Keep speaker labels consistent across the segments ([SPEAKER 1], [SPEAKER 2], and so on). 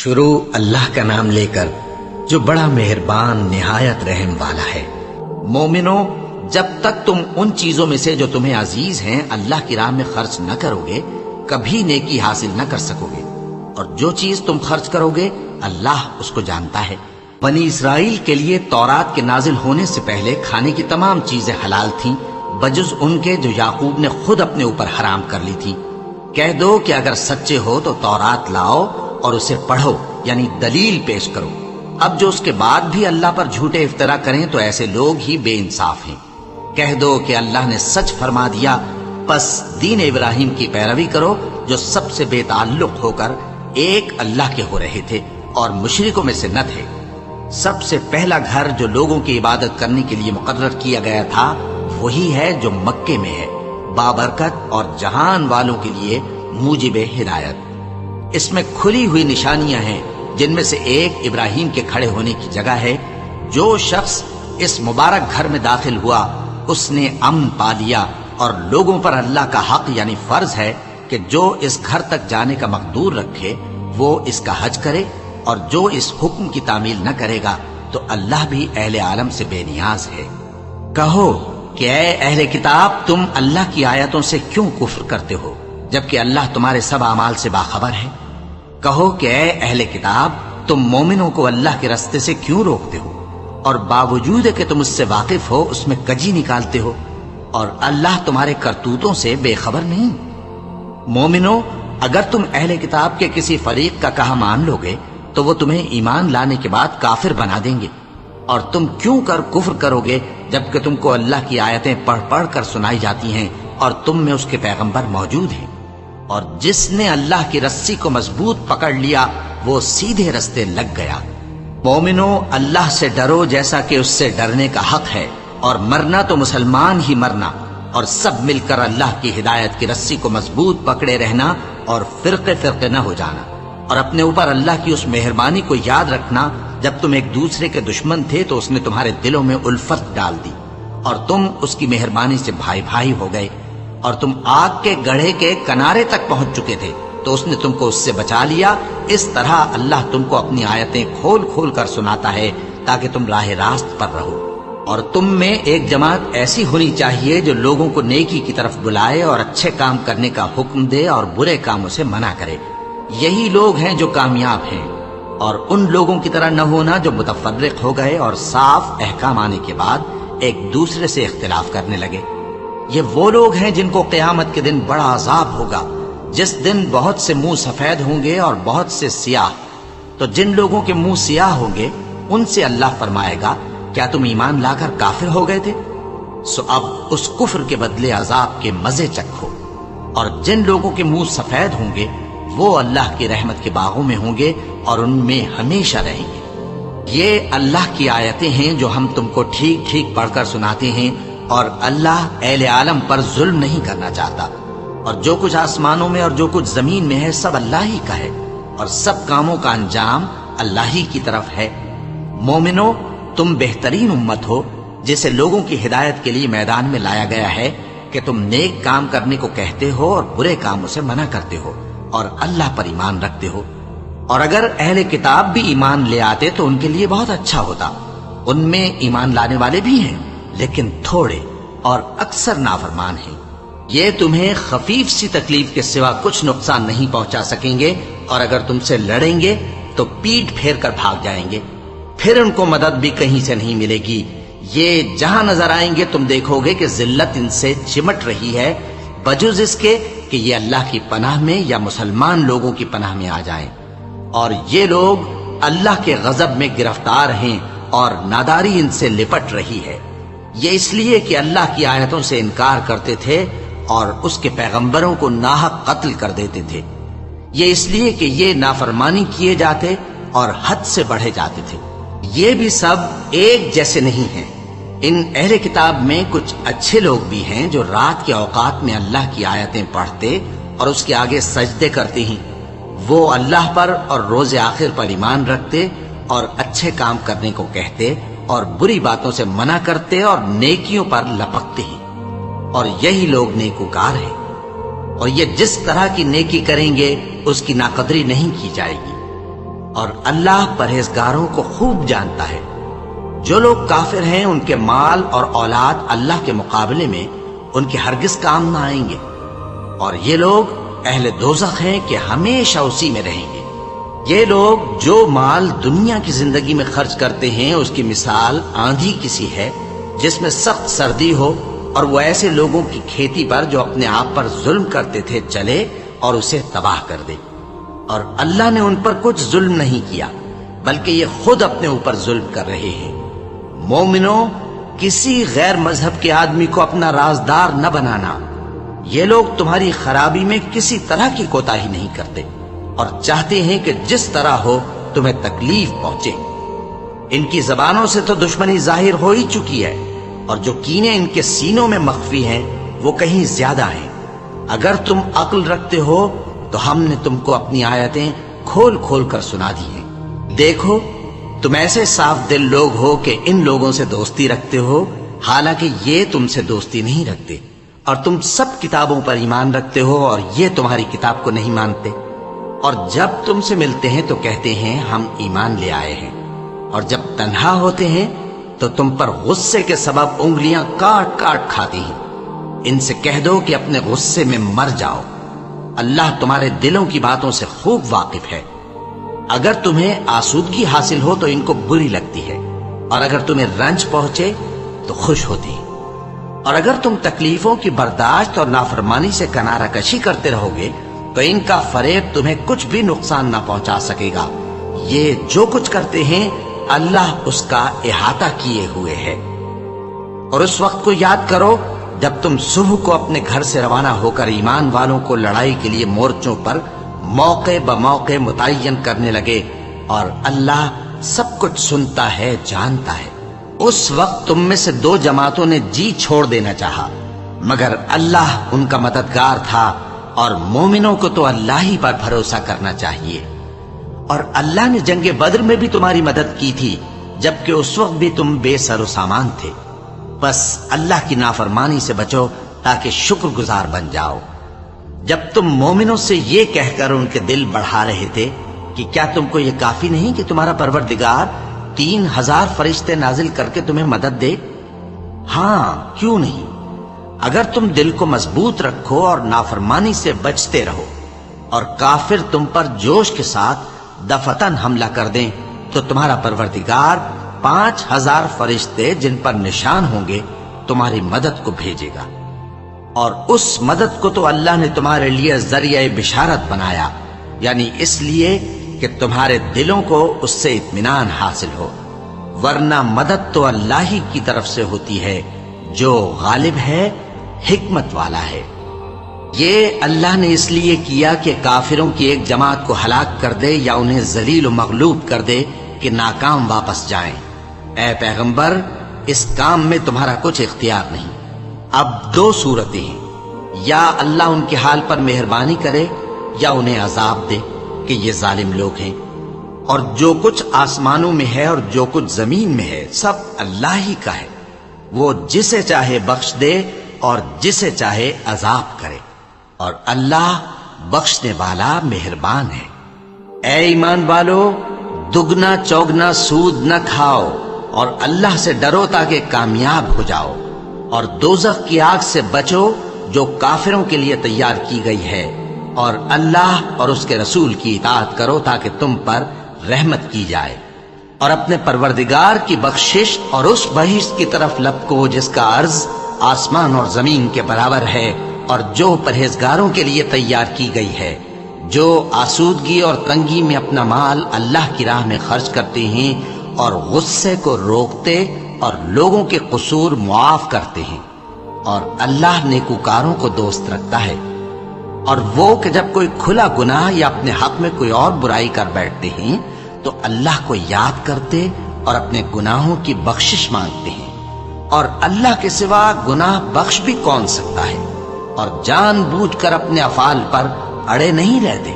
[SPEAKER 1] شروع اللہ کا نام لے کر جو بڑا مہربان نہایت رحم والا ہے۔ مومنو، جب تک تم ان چیزوں میں سے جو تمہیں عزیز ہیں اللہ کی راہ میں خرچ نہ کرو گے کبھی نیکی حاصل نہ کر سکو گے، اور جو چیز تم خرچ کرو گے اللہ اس کو جانتا ہے۔ بنی اسرائیل کے لیے تورات کے نازل ہونے سے پہلے کھانے کی تمام چیزیں حلال تھیں بجز ان کے جو یعقوب نے خود اپنے اوپر حرام کر لی تھی۔ کہہ دو کہ اگر سچے ہو تو تورات لاؤ اور اسے پڑھو، یعنی دلیل پیش کرو۔ اب جو اس کے بعد بھی اللہ پر جھوٹے افطرا کریں تو ایسے لوگ ہی بے انصاف ہیں۔ کہہ دو کہ اللہ نے سچ فرما دیا، پس دین ابراہیم کی پیروی کرو جو سب سے بے تعلق ہو کر ایک اللہ کے ہو رہے تھے اور مشرکوں میں سے نہ تھے۔ سب سے پہلا گھر جو لوگوں کی عبادت کرنے کے لیے مقرر کیا گیا تھا وہی ہے جو مکے میں ہے، بابرکت اور جہان والوں کے لیے موجب ہدایت۔ اس میں کھلی ہوئی نشانیاں ہیں جن میں سے ایک ابراہیم کے کھڑے ہونے کی جگہ ہے۔ جو شخص اس مبارک گھر میں داخل ہوا اس نے امن پا لیا، اور لوگوں پر اللہ کا حق یعنی فرض ہے کہ جو اس گھر تک جانے کا مقدور رکھے وہ اس کا حج کرے، اور جو اس حکم کی تعمیل نہ کرے گا تو اللہ بھی اہل عالم سے بے نیاز ہے۔ کہو کہ اے اہل کتاب، تم اللہ کی آیتوں سے کیوں کفر کرتے ہو جبکہ اللہ تمہارے سب اعمال سے باخبر ہے؟ کہو کہ اے اہل کتاب، تم مومنوں کو اللہ کے رستے سے کیوں روکتے ہو، اور باوجود کہ تم اس سے واقف ہو اس میں کجی نکالتے ہو، اور اللہ تمہارے کرتوتوں سے بے خبر نہیں؟ مومنو، اگر تم اہل کتاب کے کسی فریق کا کہا مان لو گے تو وہ تمہیں ایمان لانے کے بعد کافر بنا دیں گے، اور تم کیوں کر کفر کرو گے جبکہ تم کو اللہ کی آیتیں پڑھ پڑھ کر سنائی جاتی ہیں اور تم میں اس کے پیغمبر موجود ہیں؟ اور جس نے اللہ کی رسی کو مضبوط پکڑ لیا وہ سیدھے رستے لگ گیا۔ مومنو، اللہ سے ڈرو جیسا کہ اس سے ڈرنے کا حق ہے، اور مرنا تو مسلمان ہی مرنا، اور سب مل کر اللہ کی ہدایت کی رسی کو مضبوط پکڑے رہنا اور فرقے فرقے نہ ہو جانا، اور اپنے اوپر اللہ کی اس مہربانی کو یاد رکھنا جب تم ایک دوسرے کے دشمن تھے تو اس نے تمہارے دلوں میں الفت ڈال دی، اور تم اس کی مہربانی سے بھائی بھائی ہو گئے، اور تم آگ کے گڑھے کے کنارے تک پہنچ چکے تھے تو اس نے تم کو اس سے بچا لیا۔ اس طرح اللہ تم کو اپنی آیتیں کھول کھول کر سناتا ہے تاکہ تم راہ راست پر رہو۔ اور تم میں ایک جماعت ایسی ہونی چاہیے جو لوگوں کو نیکی کی طرف بلائے اور اچھے کام کرنے کا حکم دے اور برے کاموں سے منع کرے۔ یہی لوگ ہیں جو کامیاب ہیں، اور ان لوگوں کی طرح نہ ہونا جو متفرق ہو گئے اور صاف احکام آنے کے بعد ایک دوسرے سے اختلاف کرنے لگے۔ یہ وہ لوگ ہیں جن کو قیامت کے دن بڑا عذاب ہوگا، جس دن بہت سے منہ سفید ہوں گے اور بہت سے سیاہ۔ تو جن لوگوں کے منہ سیاہ ہوں گے ان سے اللہ فرمائے گا، کیا تم ایمان لا کر کافر ہو گئے تھے؟ سو اب اس کفر کے بدلے عذاب کے مزے چکھو۔ اور جن لوگوں کے منہ سفید ہوں گے وہ اللہ کی رحمت کے باغوں میں ہوں گے اور ان میں ہمیشہ رہیں گے۔ یہ اللہ کی آیتیں ہیں جو ہم تم کو ٹھیک ٹھیک پڑھ کر سناتے ہیں، اور اللہ اہل عالم پر ظلم نہیں کرنا چاہتا، اور جو کچھ آسمانوں میں اور جو کچھ زمین میں ہے سب اللہ ہی کا ہے، اور سب کاموں کا انجام اللہ ہی کی طرف ہے۔ مومنو، تم بہترین امت ہو جسے لوگوں کی ہدایت کے لیے میدان میں لایا گیا ہے کہ تم نیک کام کرنے کو کہتے ہو اور برے کاموں سے منع کرتے ہو اور اللہ پر ایمان رکھتے ہو۔ اور اگر اہل کتاب بھی ایمان لے آتے تو ان کے لیے بہت اچھا ہوتا، ان میں ایمان لانے والے بھی ہیں لیکن تھوڑے اور اکثر نافرمان ہیں۔ یہ تمہیں خفیف سی تکلیف کے سوا کچھ نقصان نہیں پہنچا سکیں گے، اور اگر تم سے لڑیں گے تو پیٹ پھیر کر بھاگ جائیں گے، پھر ان کو مدد بھی کہیں سے نہیں ملے گی۔ یہ جہاں نظر آئیں گے تم دیکھو گے کہ ذلت ان سے چمٹ رہی ہے، بجز اس کے کہ یہ اللہ کی پناہ میں یا مسلمان لوگوں کی پناہ میں آ جائیں۔ اور یہ لوگ اللہ کے غضب میں گرفتار ہیں اور ناداری ان سے لپٹ رہی ہے۔ یہ اس لیے کہ اللہ کی آیتوں سے انکار کرتے تھے اور اس کے پیغمبروں کو ناحق قتل کر دیتے تھے۔ یہ اس لیے کہ یہ نافرمانی کیے جاتے اور حد سے بڑھے جاتے تھے۔ یہ بھی سب ایک جیسے نہیں ہیں۔ ان اہل کتاب میں کچھ اچھے لوگ بھی ہیں جو رات کے اوقات میں اللہ کی آیتیں پڑھتے اور اس کے آگے سجدے کرتے ہیں۔ وہ اللہ پر اور روز آخر پر ایمان رکھتے اور اچھے کام کرنے کو کہتے اور بری باتوں سے منع کرتے اور نیکیوں پر لپکتے ہیں، اور یہی لوگ نیکوکار ہیں۔ اور یہ جس طرح کی نیکی کریں گے اس کی ناقدری نہیں کی جائے گی۔ اور اللہ پرہیزگاروں کو خوب جانتا ہے۔ جو لوگ کافر ہیں ان کے مال اور اولاد اللہ کے مقابلے میں ان کے ہرگز کام نہ آئیں گے، اور یہ لوگ اہل دوزخ ہیں کہ ہمیشہ اسی میں رہیں گے۔ یہ لوگ جو مال دنیا کی زندگی میں خرچ کرتے ہیں اس کی مثال آندھی کسی ہے جس میں سخت سردی ہو اور وہ ایسے لوگوں کی کھیتی پر جو اپنے آپ پر ظلم کرتے تھے چلے اور اسے تباہ کر دے۔ اور اللہ نے ان پر کچھ ظلم نہیں کیا بلکہ یہ خود اپنے اوپر ظلم کر رہے ہیں۔ مومنوں، کسی غیر مذہب کے آدمی کو اپنا رازدار نہ بنانا۔ یہ لوگ تمہاری خرابی میں کسی طرح کی کوتاہی نہیں کرتے اور چاہتے ہیں کہ جس طرح ہو تمہیں تکلیف پہنچے۔ ان کی زبانوں سے تو دشمنی ظاہر ہو ہی چکی ہے، اور جو کینے ان کے سینوں میں مخفی ہیں وہ کہیں زیادہ ہیں۔ اگر تم عقل رکھتے ہو تو ہم نے تم کو اپنی آیتیں کھول کھول کر سنا دی ہیں۔ دیکھو، تم ایسے صاف دل لوگ ہو کہ ان لوگوں سے دوستی رکھتے ہو، حالانکہ یہ تم سے دوستی نہیں رکھتے، اور تم سب کتابوں پر ایمان رکھتے ہو اور یہ تمہاری کتاب کو نہیں مانتے۔ اور جب تم سے ملتے ہیں تو کہتے ہیں ہم ایمان لے آئے ہیں، اور جب تنہا ہوتے ہیں تو تم پر غصے کے سبب انگلیاں کاٹ کاٹ کھاتی ہیں۔ ان سے کہہ دو کہ اپنے غصے میں مر جاؤ، اللہ تمہارے دلوں کی باتوں سے خوب واقف ہے۔ اگر تمہیں آسودگی حاصل ہو تو ان کو بری لگتی ہے، اور اگر تمہیں رنج پہنچے تو خوش ہوتی ہے۔ اور اگر تم تکلیفوں کی برداشت اور نافرمانی سے کنارہ کشی کرتے رہو گے تو ان کا فریب تمہیں کچھ بھی نقصان نہ پہنچا سکے گا۔ یہ جو کچھ کرتے ہیں اللہ اس کا احاطہ کیے ہوئے ہے۔ اور اس وقت کو یاد کرو جب تم صبح کو اپنے گھر سے روانہ ہو کر ایمان والوں کو لڑائی کے لیے مورچوں پر موقع بموقع متعین کرنے لگے، اور اللہ سب کچھ سنتا ہے، جانتا ہے۔ اس وقت تم میں سے دو جماعتوں نے جی چھوڑ دینا چاہا، مگر اللہ ان کا مددگار تھا، اور مومنوں کو تو اللہ ہی پر بھروسہ کرنا چاہیے۔ اور اللہ نے جنگ بدر میں بھی تمہاری مدد کی تھی جبکہ اس وقت بھی تم بے سر و سامان تھے۔ بس اللہ کی نافرمانی سے بچو تاکہ شکر گزار بن جاؤ۔ جب تم مومنوں سے یہ کہہ کر ان کے دل بڑھا رہے تھے کہ کیا تم کو یہ کافی نہیں کہ تمہارا پروردگار 3000 فرشتے نازل کر کے تمہیں مدد دے؟ ہاں، کیوں نہیں؟ اگر تم دل کو مضبوط رکھو اور نافرمانی سے بچتے رہو، اور کافر تم پر جوش کے ساتھ دفتن حملہ کر دیں تو تمہارا پروردگار 5000 فرشتے جن پر نشان ہوں گے تمہاری مدد کو بھیجے گا۔ اور اس مدد کو تو اللہ نے تمہارے لیے ذریعہ بشارت بنایا، یعنی اس لیے کہ تمہارے دلوں کو اس سے اطمینان حاصل ہو، ورنہ مدد تو اللہ ہی کی طرف سے ہوتی ہے جو غالب ہے، حکمت والا ہے۔ یہ اللہ نے اس لیے کیا کہ کافروں کی ایک جماعت کو ہلاک کر دے یا انہیں ذلیل و مغلوب کر دے کہ ناکام واپس جائیں۔ اے پیغمبر، اس کام میں تمہارا کچھ اختیار نہیں۔ اب دو صورتیں ہیں، یا اللہ ان کے حال پر مہربانی کرے یا انہیں عذاب دے کہ یہ ظالم لوگ ہیں۔ اور جو کچھ آسمانوں میں ہے اور جو کچھ زمین میں ہے سب اللہ ہی کا ہے، وہ جسے چاہے بخش دے اور جسے چاہے عذاب کرے، اور اللہ بخشنے والا مہربان ہے۔ اے ایمان والو، دگنا چوگنا سود نہ کھاؤ اور اللہ سے ڈرو تاکہ کامیاب ہو جاؤ، اور دوزخ کی آگ سے بچو جو کافروں کے لیے تیار کی گئی ہے، اور اللہ اور اس کے رسول کی اطاعت کرو تاکہ تم پر رحمت کی جائے، اور اپنے پروردگار کی بخشش اور اس بہشت کی طرف لپکو جس کا عرض آسمان اور زمین کے برابر ہے، اور جو پرہیزگاروں کے لیے تیار کی گئی ہے، جو آسودگی اور تنگی میں اپنا مال اللہ کی راہ میں خرچ کرتے ہیں اور غصے کو روکتے اور لوگوں کے قصور معاف کرتے ہیں، اور اللہ نیکوکاروں کو دوست رکھتا ہے۔ اور وہ کہ جب کوئی کھلا گناہ یا اپنے حق میں کوئی اور برائی کر بیٹھتے ہیں تو اللہ کو یاد کرتے اور اپنے گناہوں کی بخشش مانگتے ہیں، اور اللہ کے سوا گناہ بخش بھی کون سکتا ہے، اور جان بوجھ کر اپنے افعال پر اڑے نہیں رہتے۔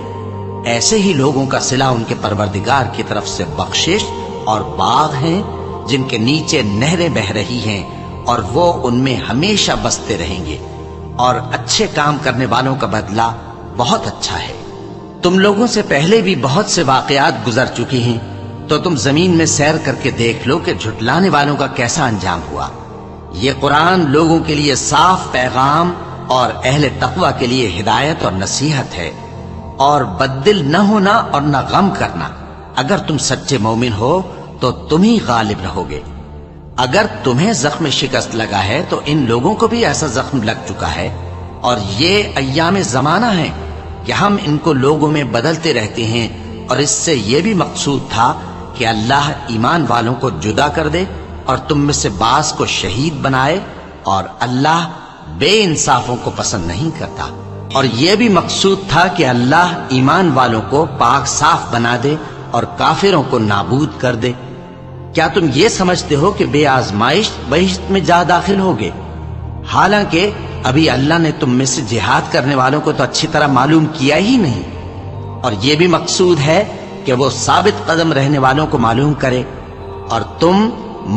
[SPEAKER 1] ایسے ہی لوگوں کا صلہ ان کے پروردگار کی طرف سے بخشش اور باغ ہیں جن کے نیچے نہریں بہہ رہی ہیں، اور وہ ان میں ہمیشہ بستے رہیں گے، اور اچھے کام کرنے والوں کا بدلہ بہت اچھا ہے۔ تم لوگوں سے پہلے بھی بہت سے واقعات گزر چکی ہیں، تو تم زمین میں سیر کر کے دیکھ لو کہ جھٹلانے والوں کا کیسا انجام ہوا۔ یہ قرآن لوگوں کے لیے صاف پیغام اور اہل تقوی کے لیے ہدایت اور نصیحت ہے، اور بددل نہ ہونا اور نہ غم کرنا۔ اگر تم سچے مومن ہو تو تم ہی غالب رہو گے۔ اگر تمہیں زخم شکست لگا ہے تو ان لوگوں کو بھی ایسا زخم لگ چکا ہے، اور یہ ایام زمانہ ہے کہ ہم ان کو لوگوں میں بدلتے رہتے ہیں، اور اس سے یہ بھی مقصود تھا کہ اللہ ایمان والوں کو جدا کر دے اور تم میں سے بعض کو شہید بنائے، اور اللہ بے انصافوں کو پسند نہیں کرتا۔ اور یہ بھی مقصود تھا کہ اللہ ایمان والوں کو پاک صاف بنا دے اور کافروں کو نابود کر دے۔ کیا تم یہ سمجھتے ہو کہ بے آزمائش بہشت میں جا داخل ہوگے؟ حالانکہ ابھی اللہ نے تم میں سے جہاد کرنے والوں کو تو اچھی طرح معلوم کیا ہی نہیں، اور یہ بھی مقصود ہے کہ وہ ثابت قدم رہنے والوں کو معلوم کرے۔ اور تم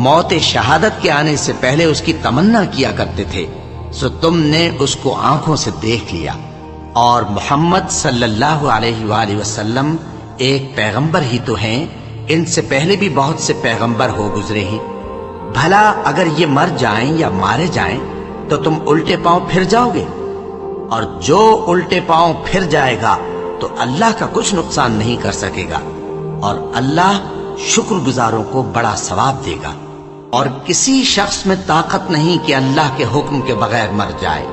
[SPEAKER 1] موت شہادت کے آنے سے پہلے اس کی تمنا کیا کرتے تھے، سو تم نے اس کو آنکھوں سے دیکھ لیا۔ اور محمد صلی اللہ علیہ وآلہ وسلم ایک پیغمبر ہی تو ہیں، ان سے پہلے بھی بہت سے پیغمبر ہو گزرے ہیں۔ بھلا اگر یہ مر جائیں یا مارے جائیں تو تم الٹے پاؤں پھر جاؤ گے؟ اور جو الٹے پاؤں پھر جائے گا تو اللہ کا کچھ نقصان نہیں کر سکے گا، اور اللہ شکر گزاروں کو بڑا ثواب دے گا۔ اور کسی شخص میں طاقت نہیں کہ اللہ کے حکم کے بغیر مر جائے۔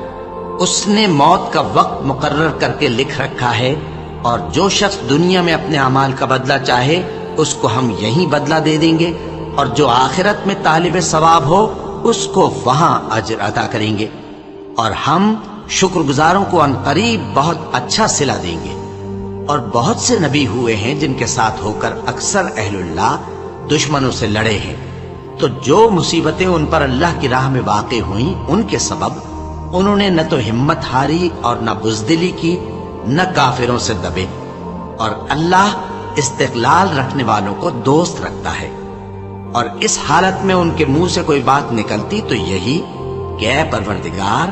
[SPEAKER 1] اس نے موت کا وقت مقرر کر کے لکھ رکھا ہے، اور جو شخص دنیا میں اپنے اعمال کا بدلہ چاہے اس کو ہم یہیں بدلہ دے دیں گے، اور جو آخرت میں طالب ثواب ہو اس کو وہاں اجر عطا کریں گے، اور ہم شکر گزاروں کو عنقریب بہت اچھا صلہ دیں گے۔ اور بہت سے نبی ہوئے ہیں جن کے ساتھ ہو کر اکثر اہل اللہ دشمنوں سے لڑے ہیں، تو جو مصیبتیں ان پر اللہ کی راہ میں واقع ہوئیں ان کے سبب انہوں نے نہ تو ہمت ہاری اور نہ بزدلی کی، نہ کافروں سے دبے۔ اور اللہ استقلال رکھنے والوں کو دوست رکھتا ہے۔ اور اس حالت میں ان کے منہ سے کوئی بات نکلتی تو یہی کہ اے پروردگار،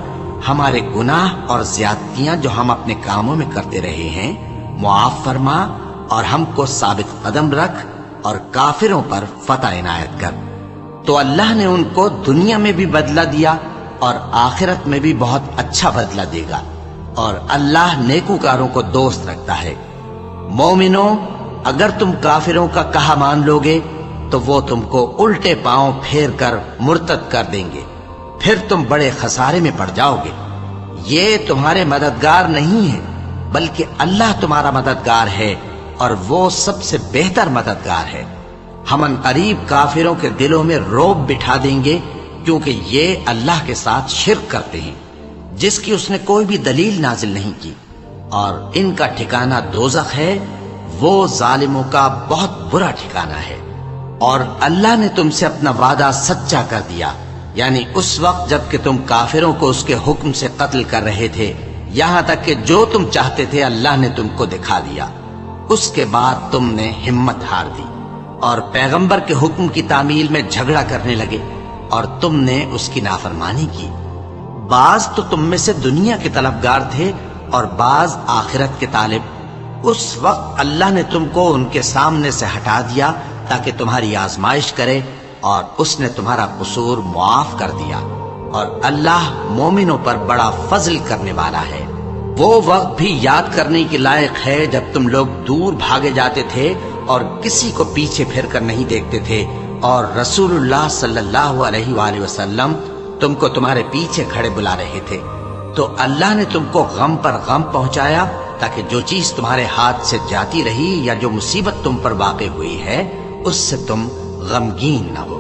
[SPEAKER 1] ہمارے گناہ اور زیادتیاں جو ہم اپنے کاموں میں کرتے رہے ہیں معاف فرما، اور ہم کو ثابت قدم رکھ، اور کافروں پر فتح عنایت کر۔ تو اللہ نے ان کو دنیا میں بھی بدلہ دیا اور آخرت میں بھی بہت اچھا بدلہ دے گا، اور اللہ نیکوکاروں کو دوست رکھتا ہے۔ مومنو، اگر تم کافروں کا کہا مان لوگے تو وہ تم کو الٹے پاؤں پھیر کر مرتد کر دیں گے، پھر تم بڑے خسارے میں پڑ جاؤ گے۔ یہ تمہارے مددگار نہیں ہے، بلکہ اللہ تمہارا مددگار ہے، اور وہ سب سے بہتر مددگار ہے۔ ہم عنقریب کافروں کے دلوں میں رعب بٹھا دیں گے، کیونکہ یہ اللہ کے ساتھ شرک کرتے ہیں جس کی اس نے کوئی بھی دلیل نازل نہیں کی، اور ان کا ٹھکانہ دوزخ ہے، وہ ظالموں کا بہت برا ٹھکانہ ہے۔ اور اللہ نے تم سے اپنا وعدہ سچا کر دیا، یعنی اس وقت جب کہ تم کافروں کو اس کے حکم سے قتل کر رہے تھے، یہاں تک کہ جو تم چاہتے تھے اللہ نے تم کو دکھا دیا۔ اس کے بعد تم نے ہمت ہار دی اور پیغمبر کے حکم کی تعمیل میں جھگڑا کرنے لگے، اور تم نے اس کی نافرمانی کی۔ بعض تو تم میں سے دنیا کے طلبگار تھے اور بعض آخرت کے طالب۔ اس وقت اللہ نے تم کو ان کے سامنے سے ہٹا دیا تاکہ تمہاری آزمائش کرے، اور اس نے تمہارا قصور معاف کر دیا، اور اللہ مومنوں پر بڑا فضل کرنے والا ہے۔ وہ وقت بھی یاد کرنے کے لائق ہے جب تم لوگ دور بھاگے جاتے تھے اور کسی کو پیچھے پھر کر نہیں دیکھتے تھے، اور رسول اللہ صلی اللہ علیہ وآلہ وسلم تم کو تمہارے پیچھے کھڑے بلا رہے تھے، تو اللہ نے تم کو غم پر غم پہنچایا تاکہ جو چیز تمہارے ہاتھ سے جاتی رہی یا جو مصیبت تم پر واقع ہوئی ہے اس سے تم غمگین نہ ہو،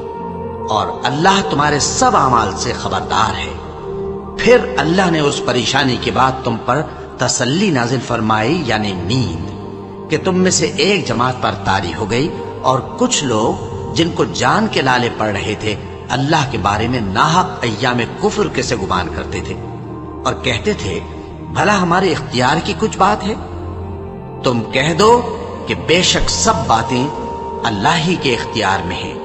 [SPEAKER 1] اور اللہ تمہارے سب اعمال سے خبردار ہے۔ پھر اللہ نے اس پریشانی کے بعد تم پر تسلی نازل فرمائی، یعنی نیند، کہ تم میں سے ایک جماعت پر طاری ہو گئی، اور کچھ لوگ جن کو جان کے لالے پڑ رہے تھے اللہ کے بارے میں ناحق ایام کفر کے سے گمان کرتے تھے، اور کہتے تھے بھلا ہمارے اختیار کی کچھ بات ہے؟ تم کہہ دو کہ بے شک سب باتیں اللہ ہی کے اختیار میں ہیں۔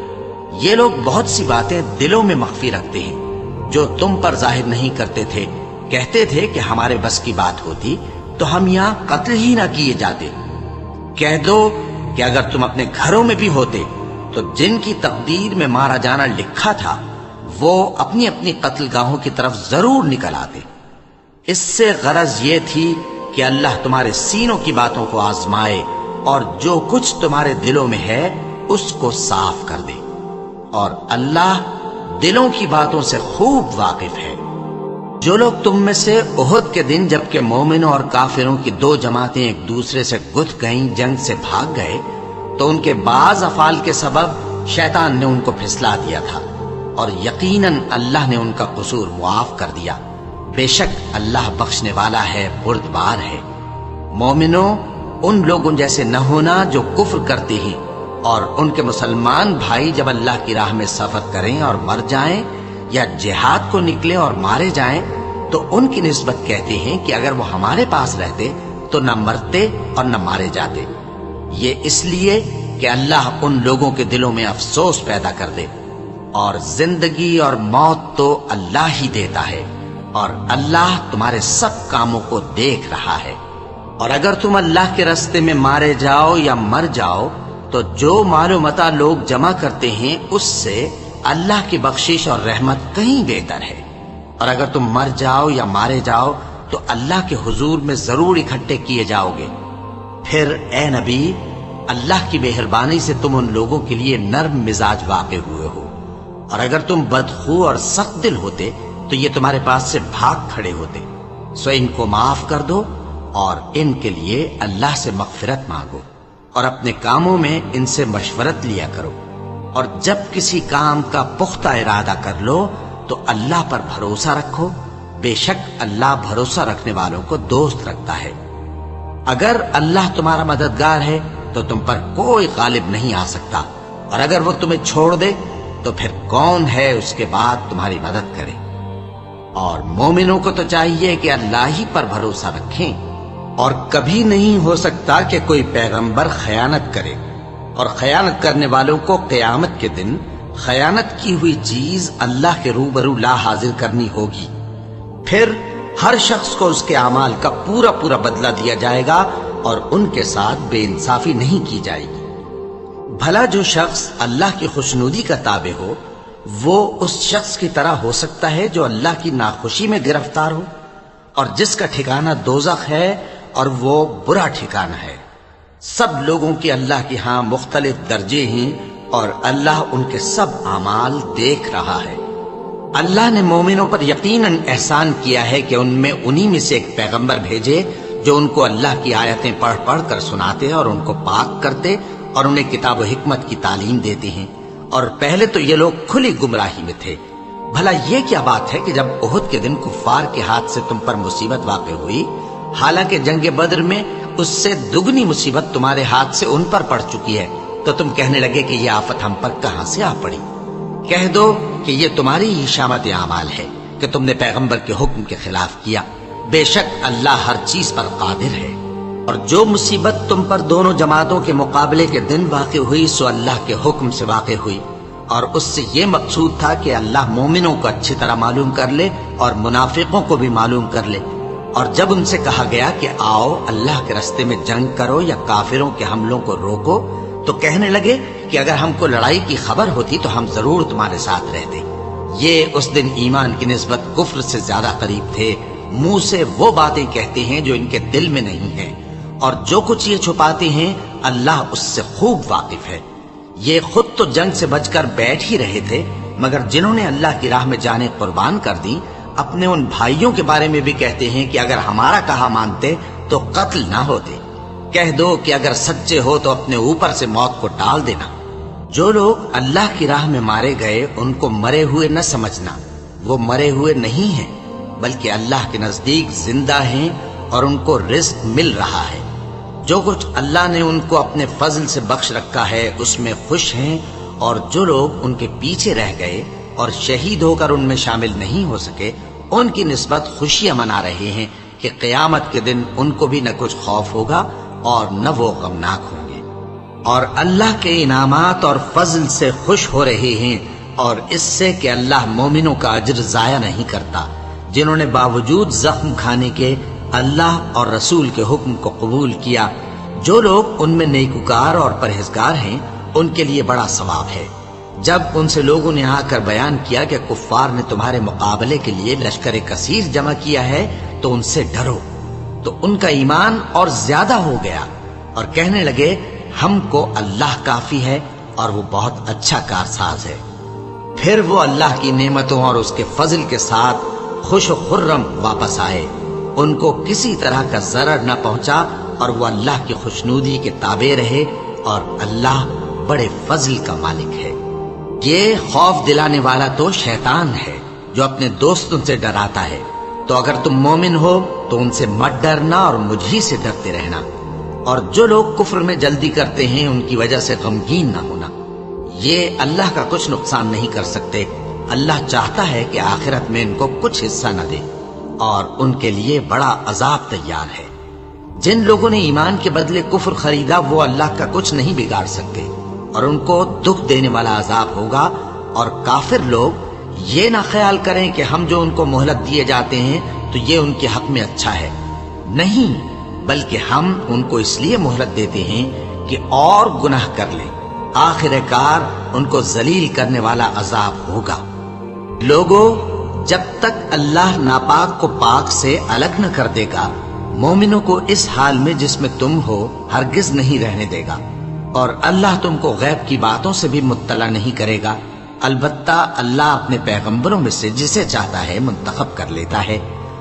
[SPEAKER 1] یہ لوگ بہت سی باتیں دلوں میں مخفی رکھتے ہیں جو تم پر ظاہر نہیں کرتے تھے۔ کہتے تھے کہ ہمارے بس کی بات ہوتی تو ہم یہاں قتل ہی نہ کیے جاتے۔ کہہ دو کہ اگر تم اپنے گھروں میں بھی ہوتے تو جن کی تقدیر میں مارا جانا لکھا تھا وہ اپنی اپنی قتل گاہوں کی طرف ضرور نکل آتے۔ اس سے غرض یہ تھی کہ اللہ تمہارے سینوں کی باتوں کو آزمائے اور جو کچھ تمہارے دلوں میں ہے اس کو صاف کر دے، اور اللہ دلوں کی باتوں سے خوب واقف ہے۔ جو لوگ تم میں سے احد کے دن جبکہ مومنوں اور کافروں کی دو جماعتیں ایک دوسرے سے گتھ گئیں جنگ سے بھاگ گئے تو ان کے بعض افعال کے سبب شیطان نے ان کو پھسلا دیا تھا، اور یقیناً اللہ نے ان کا قصور معاف کر دیا۔ بے شک اللہ بخشنے والا ہے، بردبار ہے۔ مومنوں، ان لوگوں جیسے نہ ہونا جو کفر کرتے ہیں اور ان کے مسلمان بھائی جب اللہ کی راہ میں سفر کریں اور مر جائیں یا جہاد کو نکلیں اور مارے جائیں تو ان کی نسبت کہتے ہیں کہ اگر وہ ہمارے پاس رہتے تو نہ مرتے اور نہ مارے جاتے۔ یہ اس لیے کہ اللہ ان لوگوں کے دلوں میں افسوس پیدا کر دے، اور زندگی اور موت تو اللہ ہی دیتا ہے، اور اللہ تمہارے سب کاموں کو دیکھ رہا ہے۔ اور اگر تم اللہ کے راستے میں مارے جاؤ یا مر جاؤ تو جو مال و متاع لوگ جمع کرتے ہیں اس سے اللہ کی بخشش اور رحمت کہیں بہتر ہے، اور اگر تم مر جاؤ یا مارے جاؤ تو اللہ کے حضور میں ضرور اکٹھے کیے جاؤ گے۔ پھر اے نبی، اللہ کی مہربانی سے تم ان لوگوں کے لیے نرم مزاج واقع ہوئے ہو، اور اگر تم بدخو اور سخت دل ہوتے تو یہ تمہارے پاس سے بھاگ کھڑے ہوتے۔ سو ان کو معاف کر دو اور ان کے لیے اللہ سے مغفرت مانگو، اور اپنے کاموں میں ان سے مشورت لیا کرو، اور جب کسی کام کا پختہ ارادہ کر لو تو اللہ پر بھروسہ رکھو، بے شک اللہ بھروسہ رکھنے والوں کو دوست رکھتا ہے۔ اگر اللہ تمہارا مددگار ہے تو تم پر کوئی غالب نہیں آ سکتا، اور اگر وہ تمہیں چھوڑ دے تو پھر کون ہے اس کے بعد تمہاری مدد کرے۔ اور مومنوں کو تو چاہیے کہ اللہ ہی پر بھروسہ رکھیں، اور کبھی نہیں ہو سکتا کہ کوئی پیغمبر خیانت کرے، اور خیانت کرنے والوں کو قیامت کے دن خیانت کی ہوئی چیز اللہ کے روبرو لا حاضر کرنی ہوگی۔ پھر ہر شخص کو اس کے اعمال کا پورا پورا بدلہ دیا جائے گا، اور ان کے ساتھ بے انصافی نہیں کی جائے گی۔ بھلا جو شخص اللہ کی خوشنودی کا تابع ہو وہ اس شخص کی طرح ہو سکتا ہے جو اللہ کی ناخوشی میں گرفتار ہو، اور جس کا ٹھکانہ دوزخ ہے اور وہ برا ٹھکانہ ہے۔ سب لوگوں کے اللہ کے ہاں مختلف درجے ہیں، اور اللہ ان کے سب اعمال دیکھ رہا ہے۔ اللہ نے مومنوں پر یقیناً احسان کیا ہے کہ ان میں انہی میں سے ایک پیغمبر بھیجے جو ان کو اللہ کی آیتیں پڑھ پڑھ کر سناتے اور ان کو پاک کرتے اور انہیں کتاب و حکمت کی تعلیم دیتے ہیں، اور پہلے تو یہ لوگ کھلی گمراہی میں تھے۔ بھلا یہ کیا بات ہے کہ جب احد کے دن کفار کے ہاتھ سے تم پر مصیبت واقع ہوئی، حالانکہ جنگ بدر میں اس سے دگنی مصیبت تمہارے ہاتھ سے ان پر پڑ چکی ہے، تو تم کہنے لگے کہ یہ آفت ہم پر کہاں سے آ پڑی؟ کہہ دو کہ یہ تمہاری ہی شامت اعمال ہے کہ تم نے پیغمبر کے حکم کے خلاف کیا، بے شک اللہ ہر چیز پر قادر ہے۔ اور جو مصیبت تم پر دونوں جماعتوں کے مقابلے کے دن واقع ہوئی سو اللہ کے حکم سے واقع ہوئی، اور اس سے یہ مقصود تھا کہ اللہ مومنوں کو اچھی طرح معلوم کر لے اور منافقوں کو بھی معلوم کر لے۔ اور جب ان سے کہا گیا کہ آؤ اللہ کے راستے میں جنگ کرو یا کافروں کے حملوں کو روکو، تو کہنے لگے کہ اگر ہم کو لڑائی کی خبر ہوتی تو ہم ضرور تمہارے ساتھ رہتے۔ یہ اس دن ایمان کی نسبت کفر سے زیادہ قریب تھے، منہ سے وہ باتیں کہتے ہیں جو ان کے دل میں نہیں ہیں، اور جو کچھ یہ چھپاتے ہیں اللہ اس سے خوب واقف ہے۔ یہ خود تو جنگ سے بچ کر بیٹھ ہی رہے تھے، مگر جنہوں نے اللہ کی راہ میں جانیں قربان کر دی اپنے ان بھائیوں کے بارے میں بھی کہتے ہیں کہ اگر ہمارا کہا مانتے تو قتل نہ ہوتے۔ کہہ دو کہ اگر سچے ہو تو اپنے اوپر سے موت کو ٹال دینا۔ جو لوگ اللہ کی راہ میں مارے گئے ان کو مرے ہوئے نہ سمجھنا، وہ مرے ہوئے نہیں ہیں بلکہ اللہ کے نزدیک زندہ ہیں اور ان کو رزق مل رہا ہے۔ جو کچھ اللہ نے ان کو اپنے فضل سے بخش رکھا ہے اس میں خوش ہیں، اور جو لوگ ان کے پیچھے رہ گئے اور شہید ہو کر ان میں شامل نہیں ہو سکے ان کی نسبت خوشیاں منا رہے ہیں کہ قیامت کے دن ان کو بھی نہ کچھ خوف ہوگا اور نہ وہ غمناک ہوں گے، اور اللہ کے انعامات اور فضل سے خوش ہو رہے ہیں، اور اس سے کہ اللہ مومنوں کا اجر ضائع نہیں کرتا، جنہوں نے باوجود زخم کھانے کے اللہ اور رسول کے حکم کو قبول کیا، جو لوگ ان میں نیکوکار اور پرہیزگار ہیں ان کے لیے بڑا ثواب ہے۔ جب ان سے لوگوں نے آ کر بیان کیا کہ کفار نے تمہارے مقابلے کے لیے لشکر کثیر جمع کیا ہے تو ان سے ڈرو، تو ان کا ایمان اور زیادہ ہو گیا اور کہنے لگے ہم کو اللہ کافی ہے اور وہ بہت اچھا کارساز ہے۔ پھر وہ اللہ کی نعمتوں اور اس کے فضل کے ساتھ خوش و خرم واپس آئے، ان کو کسی طرح کا ضرر نہ پہنچا اور وہ اللہ کی خوشنودی کے تابع رہے، اور اللہ بڑے فضل کا مالک ہے۔ یہ خوف دلانے والا تو شیطان ہے جو اپنے دوستوں سے ڈراتا ہے، تو اگر تم مومن ہو تو ان سے مت ڈرنا اور مجھ ہی سے ڈرتے رہنا، اور جو لوگ کفر میں جلدی کرتے ہیں ان کی وجہ سے غمگین نہ ہونا، یہ اللہ کا کچھ نقصان نہیں کر سکتے۔ اللہ چاہتا ہے کہ آخرت میں ان کو کچھ حصہ نہ دے، اور ان کے لیے بڑا عذاب تیار ہے۔ جن لوگوں نے ایمان کے بدلے کفر خریدا وہ اللہ کا کچھ نہیں بگاڑ سکتے، اور ان کو دکھ دینے والا عذاب ہوگا۔ اور کافر لوگ یہ نہ خیال کریں کہ ہم جو ان کو مہلت دیے جاتے ہیں تو یہ ان کے حق میں اچھا ہے، نہیں، بلکہ ہم ان کو اس لیے مہلت دیتے ہیں کہ اور گناہ کر لیں، آخر کار ان کو ذلیل کرنے والا عذاب ہوگا۔ لوگوں، جب تک اللہ ناپاک کو پاک سے الگ نہ کر دے گا، مومنوں کو اس حال میں جس میں تم ہو ہرگز نہیں رہنے دے گا، اور اللہ تم کو غیب کی باتوں سے بھی مطلع نہیں کرے گا۔ البتہ اللہ اپنے پیغمبروں میں سے جسے چاہتا ہے منتخب کر لیتا ہے۔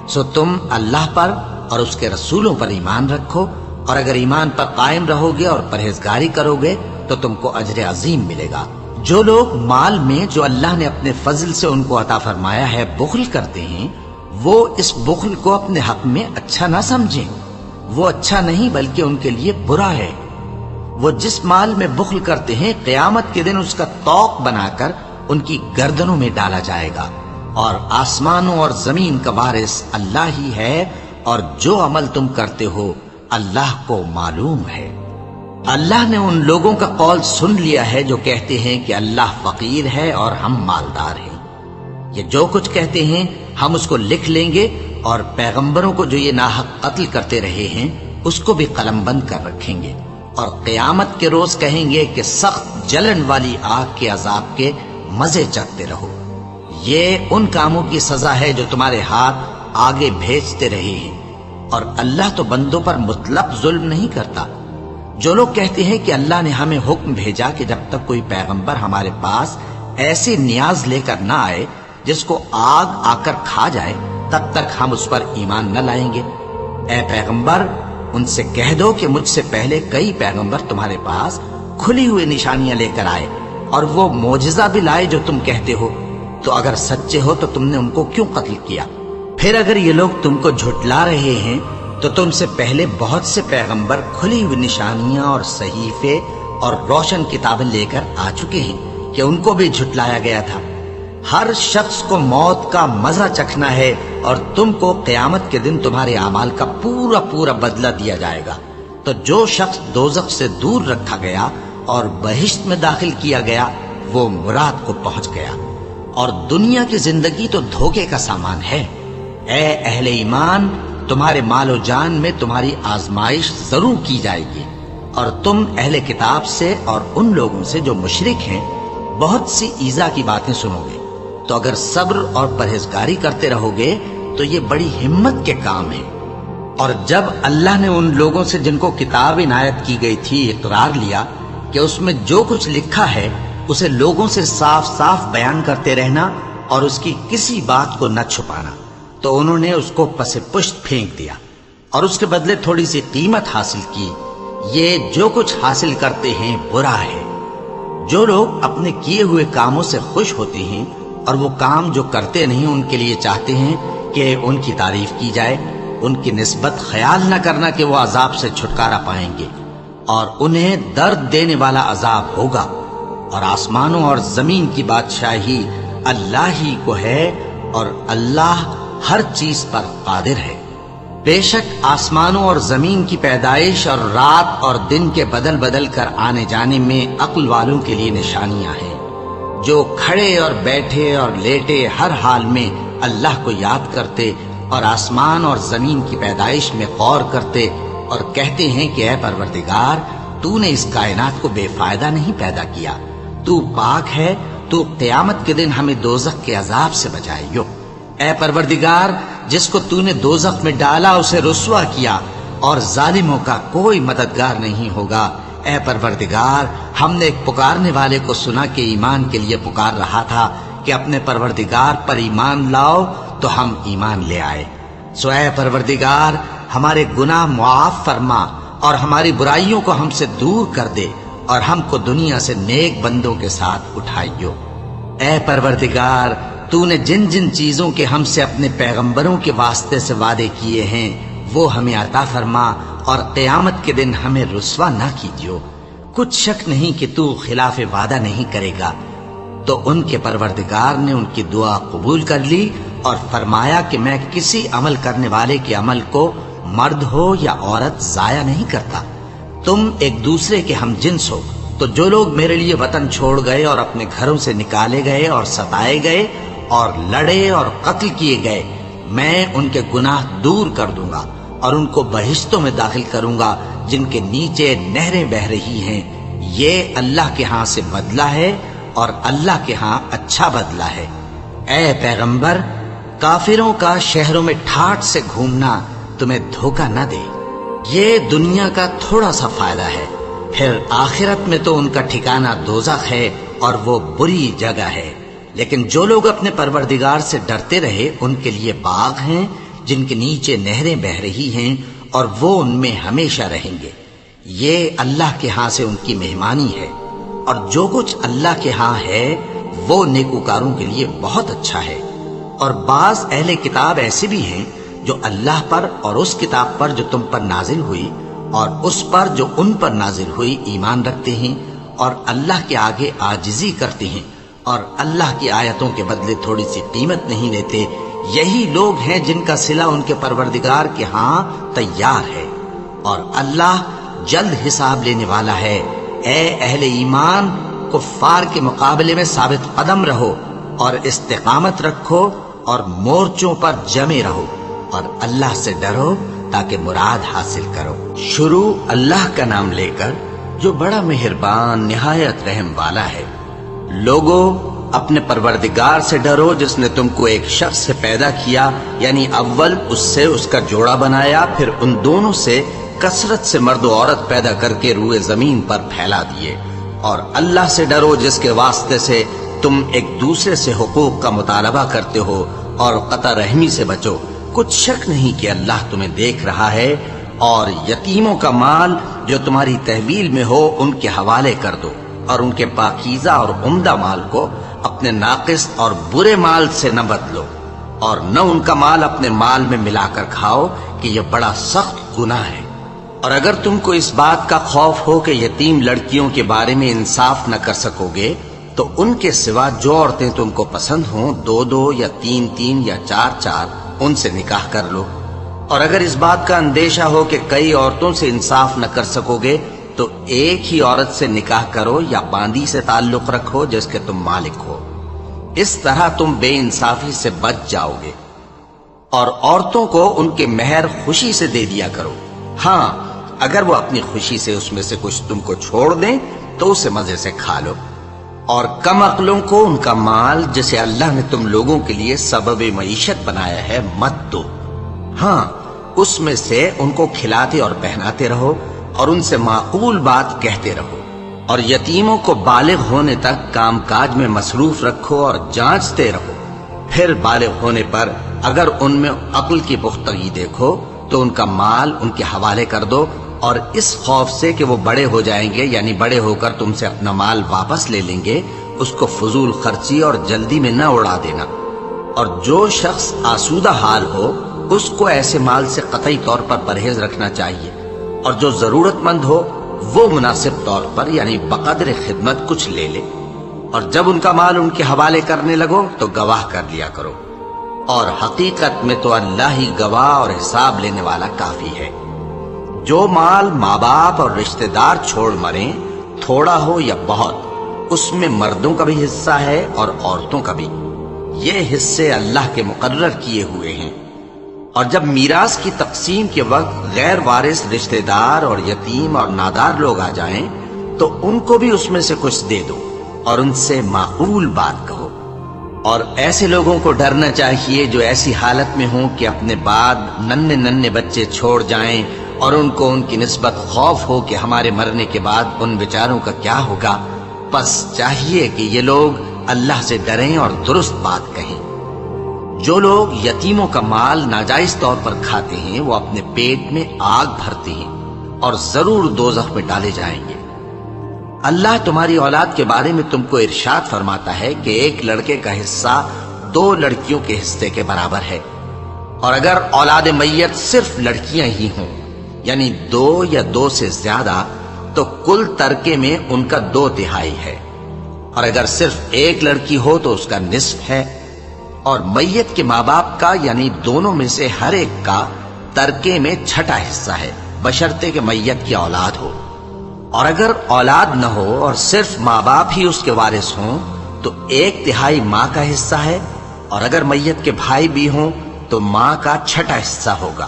[SPEAKER 1] سو تم اللہ پر اور اس کے رسولوں پر ایمان رکھو، اور اگر ایمان پر قائم رہو گے اور پرہیزگاری کرو گے تو تم کو اجر عظیم ملے گا۔ جو لوگ مال میں جو اللہ نے اپنے فضل سے ان کو عطا فرمایا ہے بخل کرتے ہیں، وہ اس بخل کو اپنے حق میں اچھا نہ سمجھیں، وہ اچھا نہیں بلکہ ان کے لیے برا ہے۔ وہ جس مال میں بخل کرتے ہیں قیامت کے دن اس کا طوق بنا کر ان کی گردنوں میں ڈالا جائے گا، اور آسمانوں اور زمین کا وارث اللہ ہی ہے، اور جو عمل تم کرتے ہو اللہ کو معلوم ہے۔ اللہ نے ان لوگوں کا قول سن لیا ہے جو کہتے ہیں کہ اللہ فقیر ہے اور ہم مالدار ہیں۔ یہ جو کچھ کہتے ہیں ہم اس کو لکھ لیں گے، اور پیغمبروں کو جو یہ ناحق قتل کرتے رہے ہیں اس کو بھی قلم بند کر رکھیں گے، اور قیامت کے روز کہیں گے کہ سخت جلن والی آگ کے عذاب کے مزے چکھتے رہو۔ یہ ان کاموں کی سزا ہے جو تمہارے ہاتھ آگے بھیجتے رہے ہیں، اور اللہ تو بندوں پر مطلق ظلم نہیں کرتا۔ جو لوگ کہتے ہیں کہ اللہ نے ہمیں حکم بھیجا کہ جب تک کوئی پیغمبر ہمارے پاس ایسی نیاز لے کر نہ آئے جس کو آگ آ کر کھا جائے تب تک ہم اس پر ایمان نہ لائیں گے، اے پیغمبر ان سے کہہ دو کہ مجھ سے پہلے کئی پیغمبر تمہارے پاس کھلی ہوئی نشانیاں لے کر آئے، اور وہ معجزہ بھی لائے جو تم کہتے ہو، تو اگر سچے ہو تو تم نے ان کو کیوں قتل کیا؟ پھر اگر یہ لوگ تم کو جھٹلا رہے ہیں تو تم سے پہلے بہت سے پیغمبر کھلی ہوئی نشانیاں اور صحیفے اور روشن کتابیں لے کر آ چکے ہیں کہ ان کو بھی جھٹلایا گیا تھا۔ ہر شخص کو موت کا مزہ چکھنا ہے، اور تم کو قیامت کے دن تمہارے اعمال کا پورا پورا بدلہ دیا جائے گا۔ تو جو شخص دوزخ سے دور رکھا گیا اور بہشت میں داخل کیا گیا وہ مراد کو پہنچ گیا، اور دنیا کی زندگی تو دھوکے کا سامان ہے۔ اے اہل ایمان، تمہارے مال و جان میں تمہاری آزمائش ضرور کی جائے گی، اور تم اہل کتاب سے اور ان لوگوں سے جو مشرک ہیں بہت سی ایذا کی باتیں سنو گے، تو اگر صبر اور پرہیزگاری کرتے رہو گے تو یہ بڑی ہمت کے کام ہے۔ اور جب اللہ نے ان لوگوں سے جن کو کتاب عنایت کی گئی تھی اقرار لیا کہ اس میں جو کچھ لکھا ہے اسے لوگوں سے صاف صاف بیان کرتے رہنا اور اس کی کسی بات کو نہ چھپانا، تو انہوں نے اس کو پس پشت پھینک دیا اور اس کے بدلے تھوڑی سی قیمت حاصل کی۔ یہ جو کچھ حاصل کرتے ہیں برا ہے۔ جو لوگ اپنے کیے ہوئے کاموں سے خوش ہوتے ہیں اور وہ کام جو کرتے نہیں ان کے لیے چاہتے ہیں کہ ان کی تعریف کی جائے، ان کی نسبت خیال نہ کرنا کہ وہ عذاب سے چھٹکارا پائیں گے، اور انہیں درد دینے والا عذاب ہوگا۔ اور آسمانوں اور زمین کی بادشاہی اللہ ہی کو ہے، اور اللہ ہر چیز پر قادر ہے۔ بے شک آسمانوں اور زمین کی پیدائش اور رات اور دن کے بدل بدل کر آنے جانے میں عقل والوں کے لیے نشانیاں ہیں۔ جو کھڑے اور بیٹھے اور لیٹے ہر حال میں اللہ کو یاد کرتے اور آسمان اور زمین کی پیدائش میں غور کرتے اور کہتے ہیں کہ اے پروردگار، تو نے اس کائنات کو بے فائدہ نہیں پیدا کیا، تو پاک ہے، تو قیامت کے دن ہمیں دوزخ کے عذاب سے بچائیو۔ اے پروردگار، جس کو تو نے دوزخ میں ڈالا اسے رسوا کیا، اور ظالموں کا کوئی مددگار نہیں ہوگا۔ اے پروردگار، ہم نے ایک پکارنے والے کو سنا کہ ایمان کے لیے پکار رہا تھا کہ اپنے پروردگار پر ایمان لاؤ، تو ہم ایمان لے آئے۔ سو اے پروردگار، ہمارے گناہ معاف فرما اور ہماری برائیوں کو ہم سے دور کر دے، اور ہم کو دنیا سے نیک بندوں کے ساتھ اٹھائیو۔ اے پروردگار، تو نے جن جن چیزوں کے ہم سے اپنے پیغمبروں کے واسطے سے وعدے کیے ہیں وہ ہمیں عطا فرما، اور قیامت کے دن ہمیں رسوا نہ کیجیو۔ کچھ شک نہیں کہ تو خلاف وعدہ نہیں کرے گا۔ تو ان کے پروردگار نے ان کی دعا قبول کر لی اور فرمایا کہ میں کسی عمل کرنے والے کے عمل کو مرد ہو یا عورت ضائع نہیں کرتا۔ تم ایک دوسرے کے ہم جنس ہو، تو جو لوگ میرے لیے وطن چھوڑ گئے اور اپنے گھروں سے نکالے گئے اور ستائے گئے اور لڑے اور قتل کیے گئے، میں ان کے گناہ دور کر دوں گا اور ان کو بہشتوں میں داخل کروں گا جن کے نیچے نہریں بہہ رہی ہیں۔ یہ اللہ کے ہاں سے بدلہ ہے اور اللہ کے ہاں اچھا بدلہ ہے۔ اے پیغمبر، کافروں کا شہروں میں ٹھاٹھ سے گھومنا تمہیں دھوکہ نہ دے۔ یہ دنیا کا تھوڑا سا فائدہ ہے، پھر آخرت میں تو ان کا ٹھکانہ دوزخ ہے اور وہ بری جگہ ہے۔ لیکن جو لوگ اپنے پروردگار سے ڈرتے رہے ان کے لیے باغ ہیں جن کے نیچے نہریں بہہ رہی ہیں، اور وہ ان میں ہمیشہ رہیں گے۔ یہ اللہ کے ہاں سے ان کی مہمانی ہے، اور جو کچھ اللہ کے ہاں ہے وہ نیکوکاروں کے لیے بہت اچھا ہے۔ اور بعض اہل کتاب ایسے بھی ہیں جو اللہ پر اور اس کتاب پر جو تم پر نازل ہوئی اور اس پر جو ان پر نازل ہوئی ایمان رکھتے ہیں، اور اللہ کے آگے عاجزی کرتے ہیں، اور اللہ کی آیتوں کے بدلے تھوڑی سی قیمت نہیں لیتے۔ یہی لوگ ہیں جن کا صلہ ان کے پروردگار کے ہاں تیار ہے، اور اللہ جلد حساب لینے والا ہے۔ اے اہل ایمان، کفار کے مقابلے میں ثابت قدم رہو اور استقامت رکھو اور مورچوں پر جمے رہو، اور اللہ سے ڈرو تاکہ مراد حاصل کرو۔ شروع اللہ کا نام لے کر جو بڑا مہربان نہایت رحم والا ہے۔ لوگو، اپنے پروردگار سے ڈرو جس نے تم کو ایک شخص سے پیدا کیا، یعنی اول اس سے اس کا جوڑا بنایا، پھر ان دونوں سے کثرت سے مرد و عورت پیدا کر کے روئے زمین پر پھیلا دیے۔ اور اللہ سے ڈرو جس کے واسطے سے تم ایک دوسرے سے حقوق کا مطالبہ کرتے ہو، اور قطع رحمی سے بچو۔ کچھ شک نہیں کہ اللہ تمہیں دیکھ رہا ہے۔ اور یتیموں کا مال جو تمہاری تحویل میں ہو ان کے حوالے کر دو، اور ان کے پاکیزہ اور عمدہ مال کو اپنے ناقص اور برے مال سے نہ بدلو، اور نہ ان کا مال اپنے مال میں ملا کر کھاؤ کہ یہ بڑا سخت گناہ ہے۔ اور اگر تم کو اس بات کا خوف ہو کہ یتیم لڑکیوں کے بارے میں انصاف نہ کر سکو گے، تو ان کے سوا جو عورتیں تم کو پسند ہوں، 2 یا 3 یا 4 ان سے نکاح کر لو۔ اور اگر اس بات کا اندیشہ ہو کہ کئی عورتوں سے انصاف نہ کر سکو گے، تو ایک ہی عورت سے نکاح کرو یا باندی سے تعلق رکھو جس کے تم مالک ہو۔ اس طرح تم بے انصافی سے بچ جاؤ گے۔ اور عورتوں کو ان کے مہر خوشی سے دے دیا کرو۔ ہاں، اگر وہ اپنی خوشی سے اس میں سے کچھ تم کو چھوڑ دیں تو اسے مزے سے کھا لو۔ اور کم عقلوں کو ان کا مال جسے اللہ نے تم لوگوں کے لیے سبب معیشت بنایا ہے مت دو۔ ہاں، اس میں سے ان کو کھلاتے اور پہناتے رہو، اور ان سے معقول بات کہتے رہو۔ اور یتیموں کو بالغ ہونے تک کام کاج میں مصروف رکھو اور جانچتے رہو۔ پھر بالغ ہونے پر اگر ان میں عقل کی پختگی دیکھو تو ان کا مال ان کے حوالے کر دو، اور اس خوف سے کہ وہ بڑے ہو جائیں گے، یعنی بڑے ہو کر تم سے اپنا مال واپس لے لیں گے، اس کو فضول خرچی اور جلدی میں نہ اڑا دینا۔ اور جو شخص آسودہ حال ہو اس کو ایسے مال سے قطعی طور پر پرہیز رکھنا چاہیے، اور جو ضرورت مند ہو وہ مناسب طور پر یعنی بقدر خدمت کچھ لے لے۔ اور جب ان کا مال ان کے حوالے کرنے لگو تو گواہ کر لیا کرو، اور حقیقت میں تو اللہ ہی گواہ اور حساب لینے والا کافی ہے۔ جو مال ماں باپ اور رشتہ دار چھوڑ مریں، تھوڑا ہو یا بہت، اس میں مردوں کا بھی حصہ ہے اور عورتوں کا بھی۔ یہ حصے اللہ کے مقرر کیے ہوئے ہیں۔ اور جب میراث کی تقسیم کے وقت غیر وارث رشتہ دار اور یتیم اور نادار لوگ آ جائیں تو ان کو بھی اس میں سے کچھ دے دو اور ان سے معقول بات کہو۔ اور ایسے لوگوں کو ڈرنا چاہیے جو ایسی حالت میں ہوں کہ اپنے بعد ننھے ننھے بچے چھوڑ جائیں اور ان کو ان کی نسبت خوف ہو کہ ہمارے مرنے کے بعد ان بیچاروں کا کیا ہوگا۔ پس چاہیے کہ یہ لوگ اللہ سے ڈریں اور درست بات کہیں۔ جو لوگ یتیموں کا مال ناجائز طور پر کھاتے ہیں وہ اپنے پیٹ میں آگ بھرتے ہیں اور ضرور دوزخ میں ڈالے جائیں گے۔ اللہ تمہاری اولاد کے بارے میں تم کو ارشاد فرماتا ہے کہ ایک لڑکے کا حصہ 2 لڑکیوں کے حصے کے برابر ہے، اور اگر اولاد میت صرف لڑکیاں ہی ہوں یعنی 2 یا 2 سے زیادہ تو کل ترکے میں ان کا 2/3 ہے، اور اگر صرف ایک لڑکی ہو تو اس کا نصف ہے، اور میت کے ماں باپ کا یعنی دونوں میں سے ہر ایک کا ترکے میں 6واں حصہ ہے، بشرطے کہ میت کی اولاد ہو۔ اور اگر اولاد نہ ہو اور صرف ماں باپ ہی اس کے وارث ہوں تو 1/3 ماں کا حصہ ہے، اور اگر میت کے بھائی بھی ہوں تو ماں کا 6واں حصہ ہوگا۔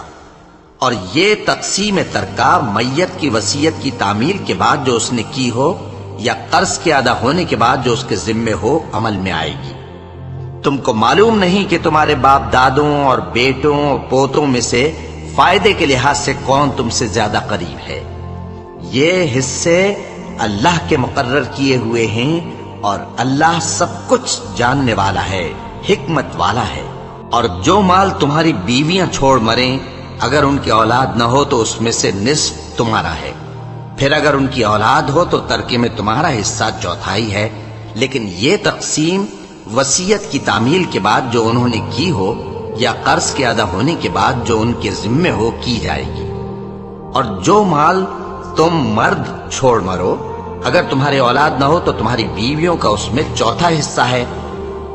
[SPEAKER 1] اور یہ تقسیم ترکہ میت کی وصیت کی تعمیل کے بعد جو اس نے کی ہو یا قرض کے ادا ہونے کے بعد جو اس کے ذمے ہو عمل میں آئے گی۔ تم کو معلوم نہیں کہ تمہارے باپ دادوں اور بیٹوں اور پوتوں میں سے فائدے کے لحاظ سے کون تم سے زیادہ قریب ہے؟ یہ حصے اللہ کے مقرر کیے ہوئے ہیں اور اللہ سب کچھ جاننے والا ہے، حکمت والا ہے۔ اور جو مال تمہاری بیویاں چھوڑ مریں اگر ان کی اولاد نہ ہو تو اس میں سے نصف تمہارا ہے، پھر اگر ان کی اولاد ہو تو ترکے میں تمہارا حصہ 1/4 ہے، لیکن یہ تقسیم وصیت کی تعمیل کے بعد جو انہوں نے کی ہو یا قرض کے ادا ہونے کے بعد جو ان کے ذمے ہو کی جائے گی۔ اور جو مال تم مرد چھوڑ مرو اگر تمہاری اولاد نہ ہو تو تمہاری بیویوں کا اس میں 1/4 حصہ ہے،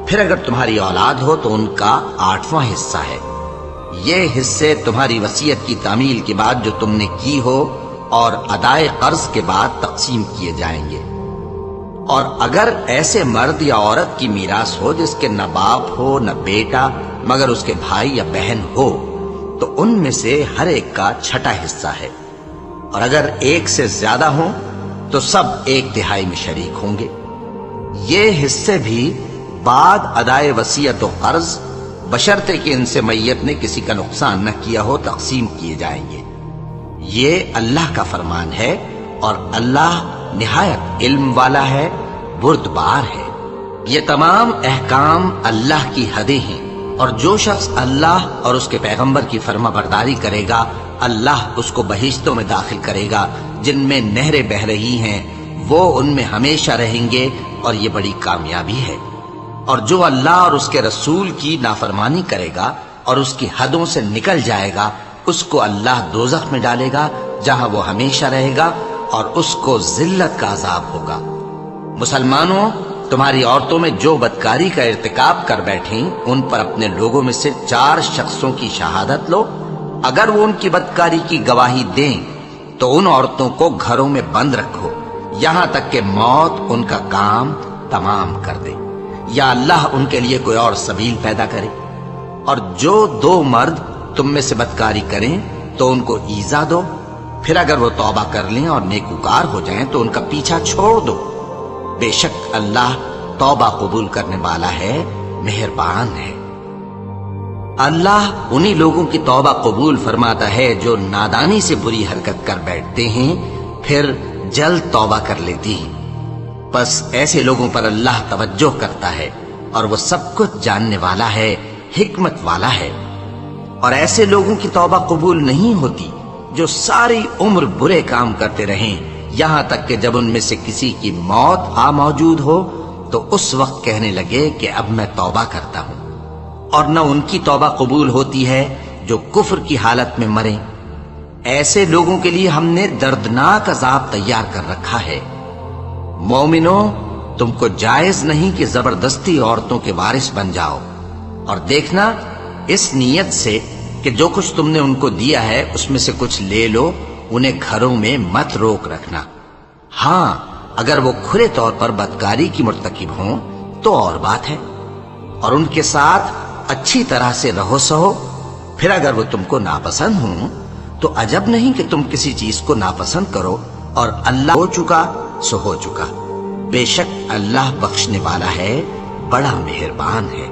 [SPEAKER 1] پھر اگر تمہاری اولاد ہو تو ان کا 8واں حصہ ہے۔ یہ حصے تمہاری وصیت کی تعمیل کے بعد جو تم نے کی ہو اور ادائے قرض کے بعد تقسیم کیے جائیں گے۔ اور اگر ایسے مرد یا عورت کی میراث ہو جس کے نہ باپ ہو نہ بیٹا مگر اس کے بھائی یا بہن ہو تو ان میں سے ہر ایک کا 6واں حصہ ہے، اور اگر ایک سے زیادہ ہوں تو سب 1/3 میں شریک ہوں گے۔ یہ حصے بھی بعد ادائے وصیت و قرض بشرطے کہ ان سے میت نے کسی کا نقصان نہ کیا ہو تقسیم کیے جائیں گے۔ یہ اللہ کا فرمان ہے اور اللہ نہایت علم والا ہے، بردبار ہے۔ یہ تمام احکام اللہ کی حدیں ہیں، اور جو شخص اللہ اور اس کے پیغمبر کی فرما برداری کرے گا اللہ اس کو بہشتوں میں داخل کرے گا جن میں نہریں بہ رہی ہیں، وہ ان میں ہمیشہ رہیں گے، اور یہ بڑی کامیابی ہے۔ اور جو اللہ اور اس کے رسول کی نافرمانی کرے گا اور اس کی حدوں سے نکل جائے گا اس کو اللہ دوزخ میں ڈالے گا جہاں وہ ہمیشہ رہے گا، اور اس کو ذلت کا عذاب ہوگا۔ مسلمانوں، تمہاری عورتوں میں جو بدکاری کا ارتکاب کر بیٹھیں ان پر اپنے لوگوں میں سے 4 شخصوں کی شہادت لو۔ اگر وہ ان کی بدکاری کی گواہی دیں تو ان عورتوں کو گھروں میں بند رکھو یہاں تک کہ موت ان کا کام تمام کر دے یا اللہ ان کے لیے کوئی اور سبیل پیدا کرے۔ اور جو 2 مرد تم میں سے بدکاری کریں تو ان کو ایذا دو، پھر اگر وہ توبہ کر لیں اور نیکوکار ہو جائیں تو ان کا پیچھا چھوڑ دو۔ بے شک اللہ توبہ قبول کرنے والا ہے، مہربان ہے۔ اللہ انہی لوگوں کی توبہ قبول فرماتا ہے جو نادانی سے بری حرکت کر بیٹھتے ہیں پھر جلد توبہ کر لیتی ہیں۔ بس ایسے لوگوں پر اللہ توجہ کرتا ہے اور وہ سب کچھ جاننے والا ہے، حکمت والا ہے۔ اور ایسے لوگوں کی توبہ قبول نہیں ہوتی جو ساری عمر برے کام کرتے رہیں یہاں تک کہ جب ان میں سے کسی کی موت آ موجود ہو تو اس وقت کہنے لگے کہ اب میں توبہ کرتا ہوں۔ اور نہ ان کی توبہ قبول ہوتی ہے جو کفر کی حالت میں مریں۔ ایسے لوگوں کے لیے ہم نے دردناک عذاب تیار کر رکھا ہے۔ مومنوں، تم کو جائز نہیں کہ زبردستی عورتوں کے وارث بن جاؤ، اور دیکھنا اس نیت سے کہ جو کچھ تم نے ان کو دیا ہے اس میں سے کچھ لے لو، انہیں گھروں میں مت روک رکھنا۔ ہاں، اگر وہ کھلے طور پر بدکاری کی مرتکب ہوں تو اور بات ہے، اور ان کے ساتھ اچھی طرح سے رہو سہو، پھر اگر وہ تم کو ناپسند ہوں تو عجب نہیں کہ تم کسی چیز کو ناپسند کرو، اور اللہ ہو چکا سو ہو چکا، بے شک اللہ بخشنے والا ہے، بڑا مہربان ہے۔